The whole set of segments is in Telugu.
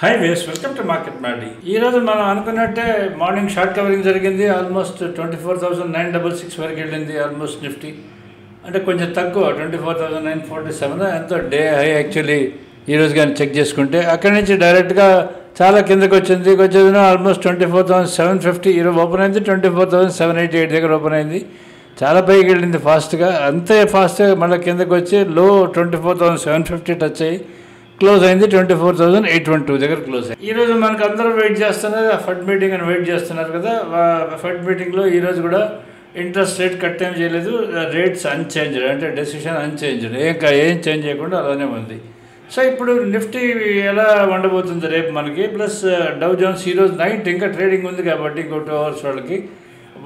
High ways welcome to market Maddy. ఈరోజు మనం అనుకున్నట్టే మార్నింగ్ షార్ట్ కవరింగ్ జరిగింది. ఆల్మోస్ట్ 24,966 వరకు వెళ్ళింది ఆల్మోస్ట్ నిఫ్టీ. అంటే కొంచెం తక్కువ 24,947 ఎంతో డే హై యాక్చువల్లీ ఈరోజు కానీ చెక్ చేసుకుంటే. అక్కడి నుంచి డైరెక్ట్గా చాలా కిందకి వచ్చేది ఆల్మోస్ట్ 24,750 ఈరోజు ఓపెన్ అయింది. 24,788 దగ్గర ఓపెన్ అయింది. చాలా పైకి వెళ్ళింది ఫాస్ట్గా. అంతే ఫాస్ట్గా మళ్ళీ కిందకి వచ్చి లో 24,750 టచ్ అయ్యి క్లోజ్ అయింది 24,812 దగ్గర క్లోజ్ అయింది. ఈరోజు మనకు అందరూ వెయిట్ చేస్తున్నారు, ఫెడ్ మీటింగ్ అని వెయిట్ చేస్తున్నారు కదా. ఫెడ్ మీటింగ్లో ఈరోజు కూడా ఇంట్రెస్ట్ రేట్ కట్ ఏం చేయలేదు. రేట్స్ అన్చేంజ్డ్, అంటే డెసిషన్ అన్చేంజ్డ్, ఏం చేంజ్ చేయకుండా అలానే ఉంది. సో ఇప్పుడు నిఫ్టీ ఎలా ఉండబోతుంది రేపు మనకి, ప్లస్ డౌ జోన్స్ ఈరోజు నైట్ ఇంకా ట్రేడింగ్ ఉంది కాబట్టి ఇంకో 2 hours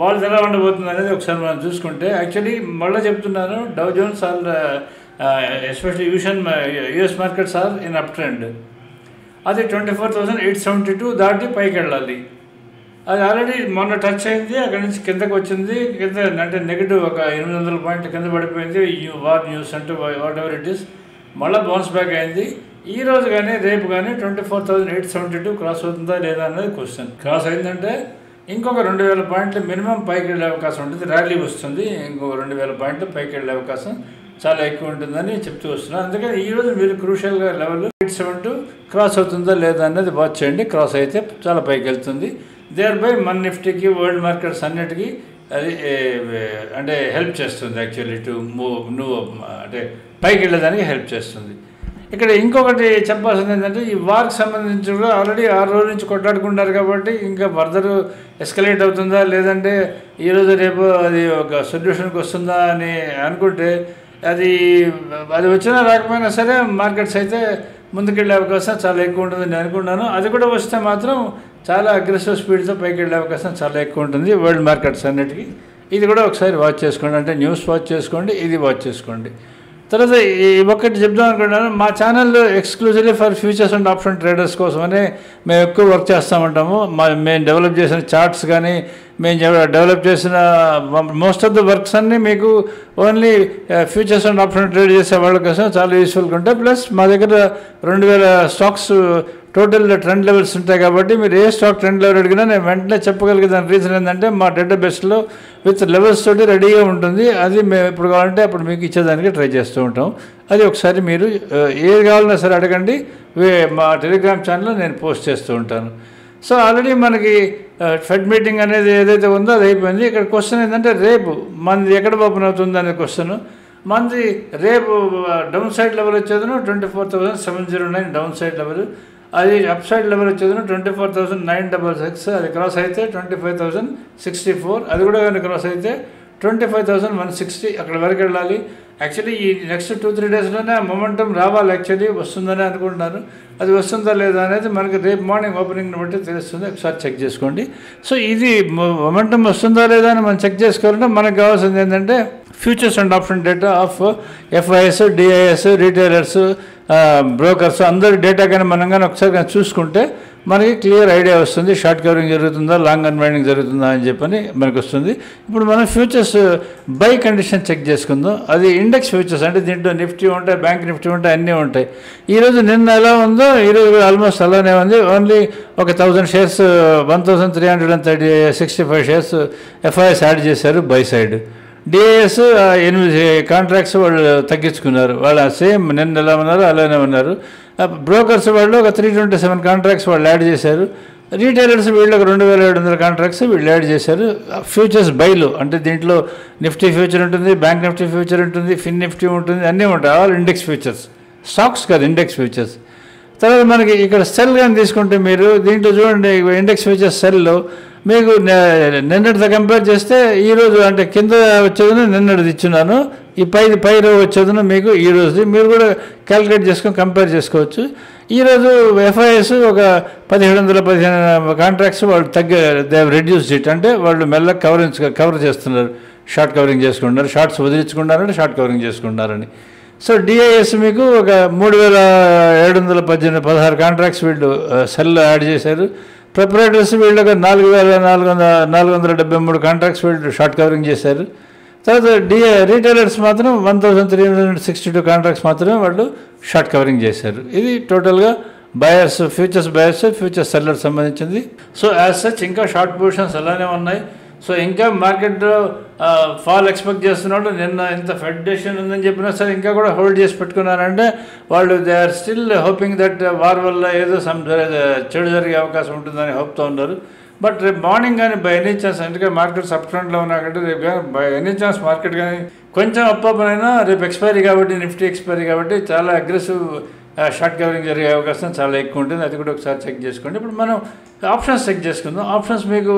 వాళ్ళది ఎలా ఉండబోతుంది అనేది ఒకసారి మనం చూసుకుంటే, యాక్చువల్లీ మళ్ళీ చెప్తున్నాను, Dow Jones all especially US markets are in up trend. అది 24,872 దాటి పైకి వెళ్ళాలి. అది ఆల్రెడీ మొన్న టచ్ అయింది, అక్కడి నుంచి కిందకు వచ్చింది. కింద అంటే నెగిటివ్ ఒక 800 పాయింట్లు కింద పడిపోయింది. వార్ న్యూస్ అంటే వాట్ ఎవర్ ఇట్ ఈస్, మళ్ళీ బౌన్స్ బ్యాక్ అయింది. ఈ రోజు కానీ రేపు కానీ 24,872 క్రాస్ అవుతుందా లేదా అన్నది క్వశ్చన్. క్రాస్ అయిందంటే ఇంకొక 2,000 పాయింట్లు మినిమం పైకి వెళ్ళే అవకాశం ఉంటుంది. ర్యాలీ వస్తుంది, ఇంకొక 2,000 పాయింట్లు పైకి వెళ్ళే అవకాశం చాలా ఎక్కువ ఉంటుందని చెప్తూ వస్తున్నాను. అందుకని ఈరోజు మీరు క్రూషియల్గా లెవెల్ 872 క్రాస్ అవుతుందా లేదా అన్నది వాచ్ చేయండి. క్రాస్ అయితే చాలా పైకి వెళ్తుంది. దేర్ బై మన నిఫ్టీకి, వరల్డ్ మార్కెట్స్ అన్నిటికీ అది అంటే హెల్ప్ చేస్తుంది. యాక్చువల్లీ టు మూవ్ అంటే పైకి వెళ్ళడానికి హెల్ప్ చేస్తుంది. ఇక్కడ ఇంకొకటి చెప్పాల్సింది ఏంటంటే, ఈ వార్కి సంబంధించి కూడా ఆల్రెడీ 6 రోజుల నుంచి కొట్లాడుకుంటారు కాబట్టి ఇంకా ఫర్దర్ ఎస్కలేట్ అవుతుందా లేదంటే ఈరోజు రేపు అది ఒక సొల్యూషన్కి వస్తుందా అని అనుకుంటే, అది వచ్చినా రాకపోయినా సరే మార్కెట్స్ అయితే ముందుకెళ్ళే అవకాశం చాలా ఎక్కువ ఉంటుందని నేను అనుకున్నాను. అది కూడా వస్తే మాత్రం చాలా అగ్రెసివ్ స్పీడ్తో పైకి వెళ్ళే అవకాశం చాలా ఎక్కువ ఉంటుంది వరల్డ్ మార్కెట్స్ అన్నిటికీ. ఇది కూడా ఒకసారి వాచ్ చేసుకోండి, అంటే న్యూస్ వాచ్ చేసుకోండి, ఇది వాచ్ చేసుకోండి. తర్వాత ఒకటి చెప్దాం అనుకుంటున్నాను, మా channel exclusively for futures and option traders కోసమని మేము ఎక్కువ వర్క్ చేస్తూ మేము డెవలప్ చేసిన చార్ట్స్ కానీ, మేము డెవలప్ చేసిన మోస్ట్ ఆఫ్ ద వర్క్స్ అన్నీ మీకు only futures and option trade చేసే వాళ్ళ కోసం చాలా యూస్ఫుల్గా ఉంటాయి. ప్లస్ మా దగ్గర 2,000 స్టాక్స్ టోటల్ ట్రెండ్ లెవెల్స్ ఉంటాయి కాబట్టి మీరు ఏ స్టాక్ ట్రెండ్ లెవెల్ అడిగినా నేను వెంటనే చెప్పగలిగే దాని రీజన్ ఏంటంటే, మా డేటాబేస్లో విత్ లెవెల్స్ తోటి రెడీగా ఉంటుంది. అది మేము ఎప్పుడు కావాలంటే అప్పుడు మీకు ఇచ్చేదానికి ట్రై చేస్తూ ఉంటాం. అది ఒకసారి మీరు ఏది కావాలన్నా సరే అడగండి, మా టెలిగ్రామ్ ఛానల్లో నేను పోస్ట్ చేస్తూ ఉంటాను. సో ఆల్రెడీ మనకి ఫెడ్ మీటింగ్ అనేది ఏదైతే ఉందో అది అయిపోయింది. ఇక్కడ క్వశ్చన్ ఏంటంటే, రేపు మనది ఎక్కడ ఓపెన్ అవుతుంది అనే క్వశ్చన్. మనది రేపు డౌన్ సైడ్ లెవెల్ వచ్చేది 24,709 డౌన్ సైడ్ లెవెల్. అది అప్ సైడ్ లెవెల్ వచ్చేది 24,966. అది క్రాస్ అయితే 25,064. అది కూడా కానీ క్రాస్ అయితే 25,160 అక్కడ వరకు వెళ్ళాలి. యాక్చువల్లీ ఈ నెక్స్ట్ 2-3 డేస్లోనే మొమెంటం రావాలి. యాక్చువల్లీ వస్తుందని అనుకుంటున్నాను. అది వస్తుందా లేదా అనేది మనకి రేపు మార్నింగ్ ఓపెనింగ్ని బట్టి తెలుస్తుంది. ఒకసారి చెక్ చేసుకోండి. సో ఇది మొమెంటం వస్తుందా లేదా అని మనం చెక్ చేసుకోవాలంటే మనకు కావాల్సింది ఏంటంటే, futures and option data of FIS, DIS, retailers, brokers అందరి డేటా కానీ మనం కానీ ఒకసారి కానీ చూసుకుంటే మనకి క్లియర్ ఐడియా వస్తుంది. షార్ట్ కవరింగ్ జరుగుతుందా, లాంగ్ అన్వైండింగ్ జరుగుతుందా అని చెప్పని మనకు వస్తుంది. ఇప్పుడు మనం ఫ్యూచర్స్ బై కండిషన్ చెక్ చేసుకుందాం. అది ఇండెక్స్ ఫ్యూచర్స్, అంటే దీంట్లో నిఫ్టీ ఉంటాయి, బ్యాంక్ నిఫ్టీ ఉంటాయి, అన్నీ ఉంటాయి. ఈరోజు నిన్న ఎలా ఉందో ఈరోజు ఆల్మోస్ట్ అలానే ఉంది. ఓన్లీ ఒక 1,000 షేర్స్ 1,365 షేర్స్ FIS యాడ్ చేశారు బై సైడ్. DIS 8 కాంట్రాక్ట్స్ వాళ్ళు తగ్గించుకున్నారు. వాళ్ళు సేమ్ నిన్న ఎలా ఉన్నారు అలానే ఉన్నారు. బ్రోకర్స్ వాళ్ళు ఒక 327 కాంట్రాక్ట్స్ వాళ్ళు యాడ్ చేశారు. రీటైలర్స్ వీళ్ళు ఒక 2,700 కాంట్రాక్ట్స్ వీళ్ళు యాడ్ చేశారు. ఫ్యూచర్స్ బైలు అంటే దీంట్లో నిఫ్టీ ఫ్యూచర్ ఉంటుంది, బ్యాంక్ నిఫ్టీ ఫ్యూచర్ ఉంటుంది, ఫిన్ నిఫ్టీ ఉంటుంది, అన్నీ ఉంటాయి. ఆల్ ఇండెక్స్ ఫ్యూచర్స్, స్టాక్స్ కాదు, ఇండెక్స్ ఫ్యూచర్స్. తర్వాత మనకి ఇక్కడ సెల్ కానీ తీసుకుంటే మీరు దీంట్లో చూడండి, ఇండెక్స్ ఫ్యూచర్స్ సెల్లో మీకు నిన్నటితో కంపేర్ చేస్తే ఈరోజు అంటే కింద వచ్చేది నిన్నటిది ఇచ్చున్నాను, ఈ పైలో వచ్చేది మీకు ఈరోజుది. మీరు కూడా క్యాలిక్యులేట్ చేసుకొని కంపేర్ చేసుకోవచ్చు. ఈరోజు FIS ఒక 1,715 కాంట్రాక్ట్స్ వాళ్ళు దే రెడ్యూస్ ఇట్, అంటే వాళ్ళు మెల్లగా కవర్ చేస్తున్నారు, షార్ట్ కవరింగ్ చేసుకుంటున్నారు. షార్ట్స్ వదిలించుకుంటారంటే షార్ట్ కవరింగ్ చేసుకుంటారని. సో DIS మీకు ఒక 3,716 కాంట్రాక్ట్స్ వీళ్ళు సెల్ యాడ్ చేశారు. ప్రిపరేటర్స్ వీళ్ళకి 4,473 కాంట్రాక్ట్స్ వీళ్ళు షార్ట్ కవరింగ్ చేశారు. తర్వాత రీటైలర్స్ మాత్రం 1,362 కాంట్రాక్ట్స్ మాత్రమే వాళ్ళు షార్ట్ కవరింగ్ చేశారు. ఇది టోటల్గా buyers, futures buyers, future seller సంబంధించింది. సో యాజ్ సచ్ ఇంకా షార్ట్ పొజిషన్స్ అలానే ఉన్నాయి. సో ఇంకా మార్కెట్ ఫాల్ ఎక్స్పెక్ట్ చేస్తున్నాడు. నిన్న ఇంత ఫెడ్ డెసిషన్ ఉందని చెప్పినా సరే ఇంకా కూడా హోల్డ్ చేసి పెట్టుకున్నారంటే వాళ్ళు they are still hoping that war వల్ల ఏదో చెడు జరిగే అవకాశం ఉంటుందని హోప్తో ఉన్నారు. బట్ రేపు మార్నింగ్ కానీ బై ఎనీ ఛాన్స్, ఎందుకంటే మార్కెట్స్ అప్ ట్రెండ్లో ఉన్నా కంటే రేపు కానీ బై ఎనీ ఛాన్స్ మార్కెట్ కానీ కొంచెం అప్ అయినా రేపు ఎక్స్పైరీ కాబట్టి, నిఫ్టీ ఎక్స్పైరీ కాబట్టి చాలా అగ్రెసివ్ షార్ట్ కవరింగ్ జరిగే అవకాశం చాలా ఎక్కువ ఉంటుంది. అది కూడా ఒకసారి చెక్ చేసుకోండి. ఇప్పుడు మనం ఆప్షన్స్ చెక్ చేసుకుందాం. ఆప్షన్స్ మీకు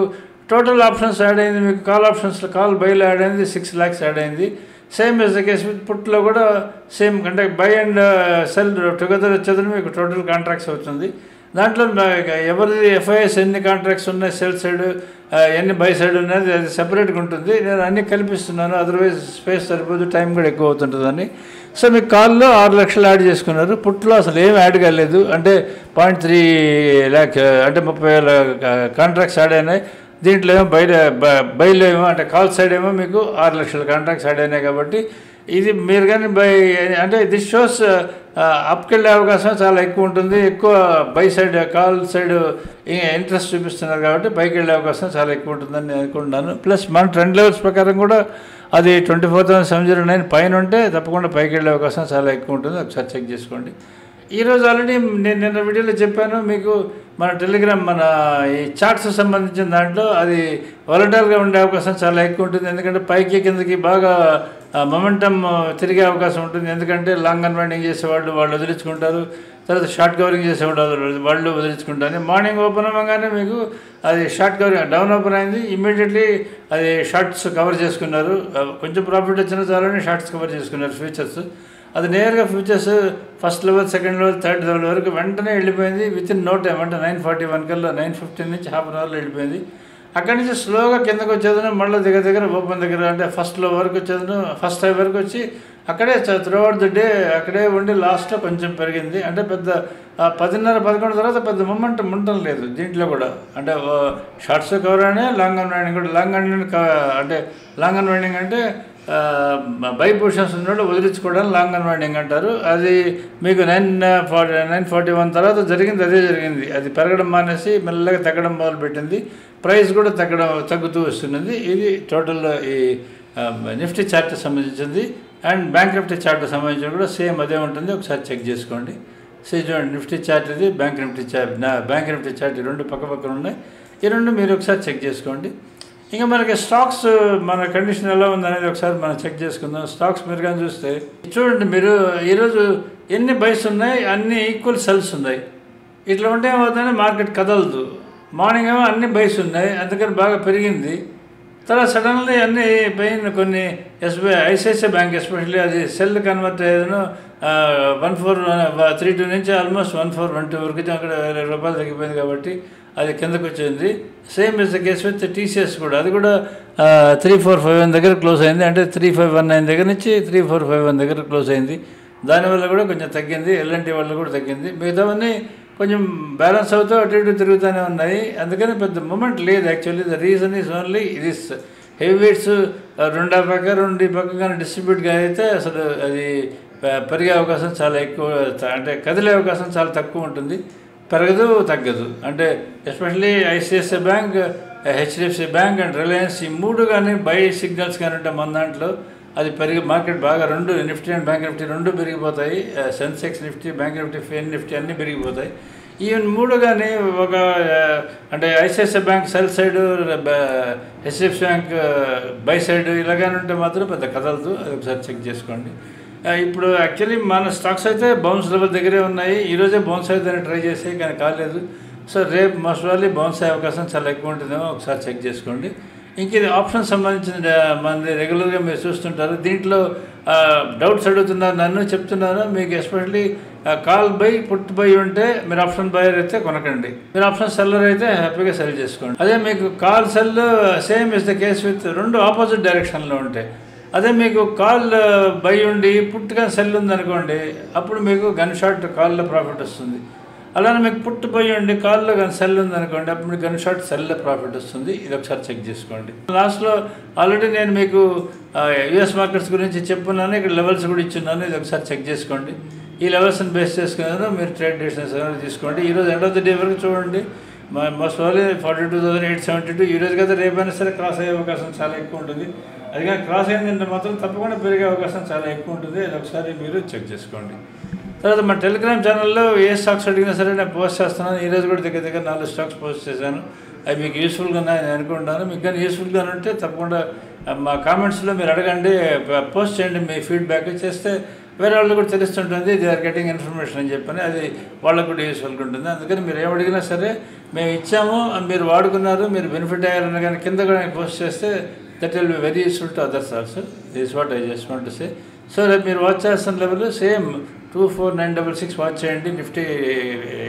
టోటల్ ఆప్షన్స్ యాడ్ అయింది, మీకు కాల్ ఆప్షన్స్లో కాల్ బైలో యాడ్ అయింది 6 lakhs యాడ్ అయింది. Same as the case with పుట్లో కూడా సేమ్, అంటే బై అండ్ సెల్ టుగెదర్ వచ్చేది మీకు టోటల్ కాంట్రాక్ట్స్ అవుతుంది. దాంట్లో ఎవరిది ఎఫ్ఐఎస్ ఎన్ని కాంట్రాక్ట్స్ ఉన్నాయి, సెల్ సైడ్ ఎన్ని బై సైడ్ ఉన్నది అది సెపరేట్గా ఉంటుంది. నేను అన్నీ కల్పిస్తున్నాను, అదర్వైజ్ స్పేస్ సరిపోదు, టైం కూడా ఎక్కువ అవుతుంటుందని. సో మీకు కాల్లో 6 lakhs యాడ్ చేసుకున్నారు, పుట్లో అసలు ఏం యాడ్ కాలేదు. అంటే 0.3 lakh అంటే 30,000 కాంట్రాక్ట్స్ యాడ్ అయినాయి. దీంట్లో ఏమో బైలో ఏమో అంటే కాల్ సైడ్ ఏమో మీకు 6 lakhs కాంట్రాక్ట్స్ యాడ్ అయినాయి. కాబట్టి ఇది మీరు కానీ అంటే దిస్ షోస్ అప్కి వెళ్ళే అవకాశం చాలా ఎక్కువ ఉంటుంది. ఎక్కువ by side call side interest చూపిస్తున్నారు కాబట్టి పైకి వెళ్ళే అవకాశం చాలా ఎక్కువ ఉంటుందని నేను అనుకుంటున్నాను. ప్లస్ మన ట్రెండ్ లెవెల్స్ ప్రకారం కూడా అది 24,709 పైన ఉంటే తప్పకుండా పైకి వెళ్ళే అవకాశం చాలా ఎక్కువ ఉంటుంది. ఒకసారి చెక్ చేసుకోండి. ఈరోజు ఆల్రెడీ నేను నిన్న వీడియోలో చెప్పాను మీకు, మన టెలిగ్రామ్ మన ఈ చార్ట్స్ సంబంధించిన దాంట్లో అది వాలటైల్గా ఉండే అవకాశం చాలా ఎక్కువ ఉంటుంది. ఎందుకంటే పైకి కిందకి బాగా మొమెంటమ్ తిరిగే అవకాశం ఉంటుంది. ఎందుకంటే లాంగ్ అన్వైండింగ్ చేసేవాళ్ళు వాళ్ళు వదిలించుకుంటారు, తర్వాత షార్ట్ కవరింగ్ చేసేవాళ్ళు వాళ్ళు వదిలించుకుంటారు. మార్నింగ్ ఓపెన్ అవ్వగానే మీకు అది షార్ట్ కవరింగ్ డౌన్ ఓపెన్ అయింది, ఇమ్మీడియట్లీ అది షార్ట్స్ కవర్ చేసుకున్నారు. కొంచెం ప్రాఫిట్ వచ్చినా చాలని షార్ట్స్ కవర్ చేసుకున్నారు ఫ్యూచర్స్. అది నేరుగా futures first level, second level, third level వరకు వెంటనే వెళ్ళిపోయింది. విత్ ఇన్ నో టైం, అంటే 9:41 కల్లా 9:15 నుంచి హాఫ్ అన్ అవర్లో వెళ్ళిపోయింది. అక్కడి నుంచి స్లోగా కిందకు వచ్చేదను, మళ్ళీ దగ్గర ఓపెన్ దగ్గర అంటే ఫస్ట్ లో వరకు వచ్చేదను, ఫస్ట్ హై వరకు వచ్చి అక్కడే త్రూఅవుట్ ద డే అక్కడే ఉండి లాస్ట్లో కొంచెం పెరిగింది. అంటే పెద్ద 10:30-11 తర్వాత పెద్ద మొమెంటం ఉండటం లేదు దీంట్లో కూడా. అంటే షార్ట్స్ కవర్ అనే లాంగ్ అన్వైండింగ్ కూడా. లాంగ్ అన్వైండింగ్ అంటే బై పొజిషన్స్ ఉన్నప్పుడు వదిలించుకోవడానికి లాంగ్ అన్వైండింగ్ అంటారు. అది మీకు 941 తర్వాత జరిగింది, అదే జరిగింది. అది పెరగడం మానేసి మెల్లగా తగ్గడం మొదలుపెట్టింది. ప్రైస్ కూడా తగ్గుతూ వస్తున్నది. ఇది టోటల్ ఈ నిఫ్టీ చార్ట్ సంబంధించింది. అండ్ బ్యాంక్ నిఫ్టీ చార్ట్ సంబంధించి కూడా సేమ్ అదే ఉంటుంది. ఒకసారి చెక్ చేసుకోండి. చూడండి, నిఫ్టీ చార్ట్ ఇది, బ్యాంక్ నిఫ్టీ చార్ట్ ఈ రెండు పక్కన ఉన్నాయి. ఈ రెండు మీరు ఒకసారి చెక్ చేసుకోండి. ఇంకా మనకి స్టాక్స్ మన కండిషన్ ఎలా ఉందనేది ఒకసారి మనం చెక్ చేసుకుందాం. స్టాక్స్ మీరు కానీ చూస్తే చూడండి, మీరు ఈరోజు ఎన్ని బైస్ ఉన్నాయి, అన్ని ఈక్వల్ సెల్స్ ఉన్నాయి. ఇట్లా ఉంటే ఏమవుతుందంటే మార్కెట్ కదలదు. మార్నింగ్ ఏమో అన్ని బైస్ ఉన్నాయి, అందుకని బాగా పెరిగింది. తర్వాత సడన్లీ అన్ని పైన కొన్ని ఐసిఐసిఐ బ్యాంక్ ఎస్పెషల్లీ అది సెల్ కన్వర్ట్ అయ్యేదను 1432 నుంచి ఆల్మోస్ట్ 1412 వరకు అక్కడ 20 రూపాయలు తగ్గిపోయింది కాబట్టి అది కిందకు వచ్చింది. Same is the case with TCS కూడా, అది కూడా 3451 దగ్గర క్లోజ్ అయింది. అంటే 3519 దగ్గర నుంచి 3451 దగ్గర క్లోజ్ అయింది. దానివల్ల కూడా కొంచెం తగ్గింది. ఎల్ఎన్టీ వల్ల కూడా తగ్గింది. మిగతావన్నీ కొంచెం బ్యాలెన్స్ అవుతూ అటు ఇటు తిరుగుతూనే ఉన్నాయి. అందుకని పెద్ద మూమెంట్ లేదు. Actually the reason is only this heavy weights రెండు పక్కగా డిస్ట్రిబ్యూట్గా అయితే అసలు అది పెరిగే అవకాశం చాలా ఎక్కువ, అంటే కదిలే అవకాశం చాలా తక్కువ ఉంటుంది. పెరగదు, తగ్గదు. అంటే especially ICICI bank, HDFC bank and Reliance ఈ మూడు కానీ బై సిగ్నల్స్ కానీ ఉంటాయి మన దాంట్లో. అది మార్కెట్ బాగా రెండు నిఫ్టీ అండ్ బ్యాంక్ నిఫ్టీ రెండు పెరిగిపోతాయి. Sensex Nifty, Bank Nifty, Fin Nifty అన్నీ పెరిగిపోతాయి. ఈవెన్ మూడు కానీ ఒక అంటే ICICI bank sell side, HDFC bank buy side ఇలాగానే ఉంటే మాత్రం పెద్ద కదలదు. అది ఒకసారి చెక్ చేసుకోండి. ఇప్పుడు యాక్చువల్లీ మన స్టాక్స్ అయితే బౌన్స్ లెవెల్ దగ్గరే ఉన్నాయి. ఈరోజే బౌన్స్ అవుతుందని ట్రై చేసాయి కానీ కాలేదు. సో రేపు మోస్ట్ ప్రాబబ్లీ బౌన్స్ అయ్యే అవకాశం చాలా ఎక్కువ ఉంటుందేమో, ఒకసారి చెక్ చేసుకోండి. ఇంక ఇది ఆప్షన్ సంబంధించిన మనది రెగ్యులర్గా మీరు చూస్తుంటారు. దీంట్లో డౌట్స్ అడుగుతున్నారు, నన్ను చెప్తున్నాను మీకు. Especially call by, put by ఉంటే మీరు ఆప్షన్ బయర్ అయితే కొనకండి. మీరు ఆప్షన్ సెల్లర్ అయితే హ్యాపీగా సెల్ చేసుకోండి. అదే మీకు call cell same is the case with రెండు ఆపోజిట్ డైరెక్షన్లో ఉంటాయి. అదే మీకు కాల్ బై ఉండి పుట్ కానీ సెల్ ఉందనుకోండి, అప్పుడు మీకు గన్ షాట్ కాల్లో ప్రాఫిట్ వస్తుంది. అలానే మీకు పుట్ బై ఉండి కాల్లో కానీ సెల్ ఉందనుకోండి, అప్పుడు మీకు గన్ షాట్ సెల్లో ప్రాఫిట్ వస్తుంది. ఇది ఒకసారి చెక్ చేసుకోండి. లాస్ట్లో ఆల్రెడీ నేను మీకు యుఎస్ మార్కెట్స్ గురించి చెప్పున్నాను, ఇక్కడ లెవెల్స్ కూడా ఇచ్చున్నాను. ఇది ఒకసారి చెక్ చేసుకోండి. ఈ లెవెల్స్ని బేస్ చేసుకుని మీరు ట్రేడ్ డెసిషన్స్ తీసుకోండి. ఈరోజు ఎండ్ ఆఫ్ ద డే వరకు చూడండి, మోస్ట్ ప్రాబబ్లీ 42,872 ఈ రోజు కదా, రేపైనా సరే క్రాస్ అయ్యే అవకాశం చాలా ఎక్కువ ఉంటుంది. అది కానీ క్రాస్ అయిందంటే మాత్రం తప్పకుండా పెరిగే అవకాశం చాలా ఎక్కువ ఉంటుంది. అది ఒకసారి మీరు చెక్ చేసుకోండి. తర్వాత మా టెలిగ్రామ్ ఛానల్లో ఏ స్టాక్స్ అడిగినా సరే నేను పోస్ట్ చేస్తున్నాను. ఈరోజు కూడా దగ్గర 4 స్టాక్స్ పోస్ట్ చేశాను. అవి మీకు యూస్ఫుల్గా ఉన్నాయని అనుకుంటాను. మీకు కానీ యూస్ఫుల్గా ఉంటే తప్పకుండా మా కామెంట్స్లో మీరు అడగండి, పోస్ట్ చేయండి. మీ ఫీడ్బ్యాక్ చేస్తే వేరే వాళ్ళు కూడా తెలుస్తుంటుంది, దే ఆర్ గెటింగ్ ఇన్ఫర్మేషన్ అని చెప్పని, అది వాళ్ళకు కూడా యూస్ఫుల్గా ఉంటుంది. అందుకని మీరు ఏం అడిగినా సరే మేము ఇచ్చాము, మీరు వాడుకున్నారు, మీరు బెనిఫిట్ అయ్యారని కానీ కింద కూడా పోస్ట్ చేస్తే that will be very useful to others also. This what I just want to say. So రేపు మీరు వాచ్ చేస్తున్న లెవెల్ సేమ్ 24,966 వాచ్ చేయండి నిఫ్టీ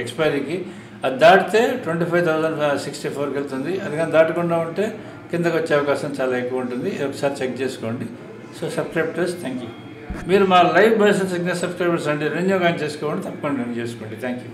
ఎక్స్పైరీకి. అది దాటితే 25,064కి వెళ్తుంది. అది కానీ దాటకుండా ఉంటే కిందకు వచ్చే అవకాశం చాలా ఎక్కువ ఉంటుంది. ఒకసారి చెక్ చేసుకోండి. So subscribe to us. Thank you. మీరు మా లైవ్ బైసెస్ సిగ్నల్ సబ్స్క్రైబర్స్ అండి, రెన్యూ కానీ చేసుకోండి, తప్పకుండా రెన్యూ చేసుకోండి. Thank you.